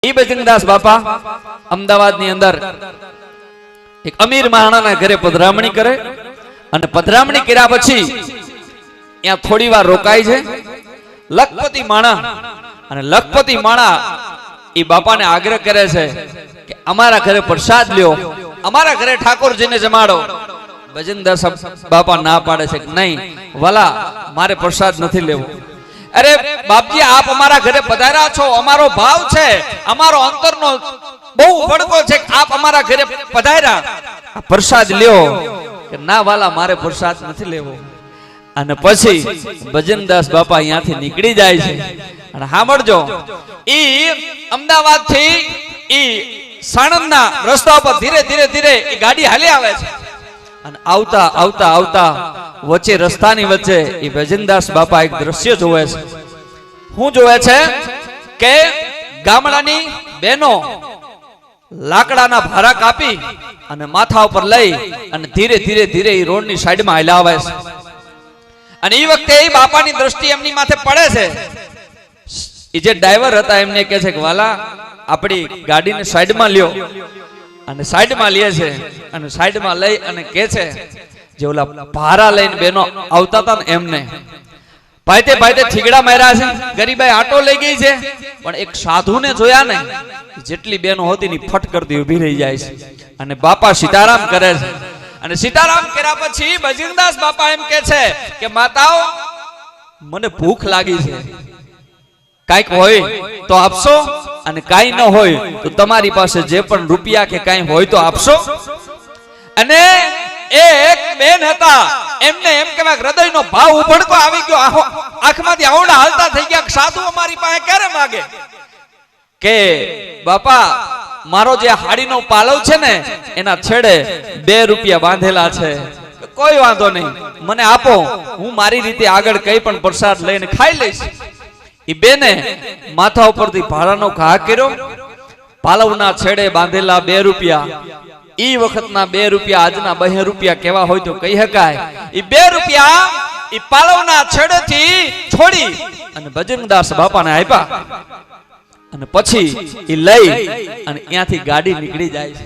એ બજરંગદાસ બાપા અમદાવાદની અંદર એક અમીર માણસના ઘરે પધરામણી કરે અને પધરામણી કર્યા પછી ત્યાં થોડી વાર રોકાય છે લખપતિ માણા અને લખપતિ માણા એ બાપાને આગ્રહ કરે છે કે અમારા ઘરે પ્રસાદ લ્યો, અમારા ઘરે ઠાકોરજીને જમાડો. બજરંગદાસ બાપા ના પાડે છે કે નહીં વાલા, મારે પ્રસાદ નથી લેવો. અરે બાપજી, આપ અમારા ઘરે પધાર્યા છો, અમારો ભાવ છે, અમારો અંતરનો બહુ ભડકો છે કે આપ અમારા ઘરે પધાર્યા, પ્રસાદ લ્યો. કે ના વાલા, મારે પ્રસાદ નથી લેવો. અને પછી બજરંગદાસ બાપા અહીંયાથી નીકળી જાય છે. અને સાંભળજો, ઈ અમદાવાદ થી ઈ સાણંદના રસ્તા પર ધીરે ધીરે ધીરે ઈ ગાડી હાલી આવે છે. અને આવતા આવતા આવતા વચ્ચે રસ્તાની વચ્ચે ઈ બજરંગદાસ બાપા એક દ્રશ્ય જોવે છે. શું જોવે છે કે ગામડાની બહેનો લાકડાના ભારા કાપી અને માથા ઉપર લઈ અને ધીરે ધીરે ધીરે ઈ રોડની સાઈડમાં હાલ્યા આવે છે. અને એ વખતે એ બાપાની દ્રષ્ટિ એમની માથે પડે છે. એ જે ડ્રાઈવર હતા એમને કહે છે કે વાલા, આપણી ગાડીને સાઈડમાં લ્યો. અને સાઈડમાં લે છે અને સાઈડમાં લઈ અને કહે છે જે ઓલા ભારા લઈને બેનો આવતા હતા ને એમને ભાઈતે ભાઈતે થીગડા માર્યા છે. ગરીબાઈ આટો લઈ ગઈ છે, પણ એક સાધુને જોયા ને, જેટલી બેનો હતી ને ફટ કરતી ઊભી રહી જાય છે. અને બાપા સીતારામ કરે છે. અને સીતારામ કર્યા પછી બજરંગદાસ બાપા એમ કે છે કે માતાઓ, મને ભૂખ લાગી છે, કાંઈક હોય તો આપશો, અને કાંઈ ન હોય તો તમારી પાસે જે પણ રૂપિયા કે કાંઈ હોય તો આપશો. અને એક બેન હતા, એમને એમ કે હૃદયનો ભાવ ઉભડકો આવી ગયો, આંખમાંથી આવડા હાલતા થઈ ગયા. સાધુ અમારી પાસે ક્યારે માગે કે બાપા, મારો જે હાડીનો પાલવ છે ને એના છેડે 2 રૂપિયા બાંધેલા છે, કોઈ વાંધો નહીં, મને આપો, હું મારી રીતે આગળ કઈ પણ પ્રસાદ લઈને ખાઈ લઈશ. ઈ બેને માથા ઉપરથી ભાડાનો ઘા કર્યો, પાલવના છેડે બાંધેલા 2 રૂપિયા. ઈ વખતના 2 રૂપિયા આજના 2 રૂપિયા કેવા હોય તો કહી શકાય. ઈ 2 રૂપિયા ઈ પાલવના છેડેથી છોડી અને બજરંગદાસ બાપાને આપ્યા. અને પછી ઈ લઈ અને ત્યાંથી ગાડી નીકળી જાય છે.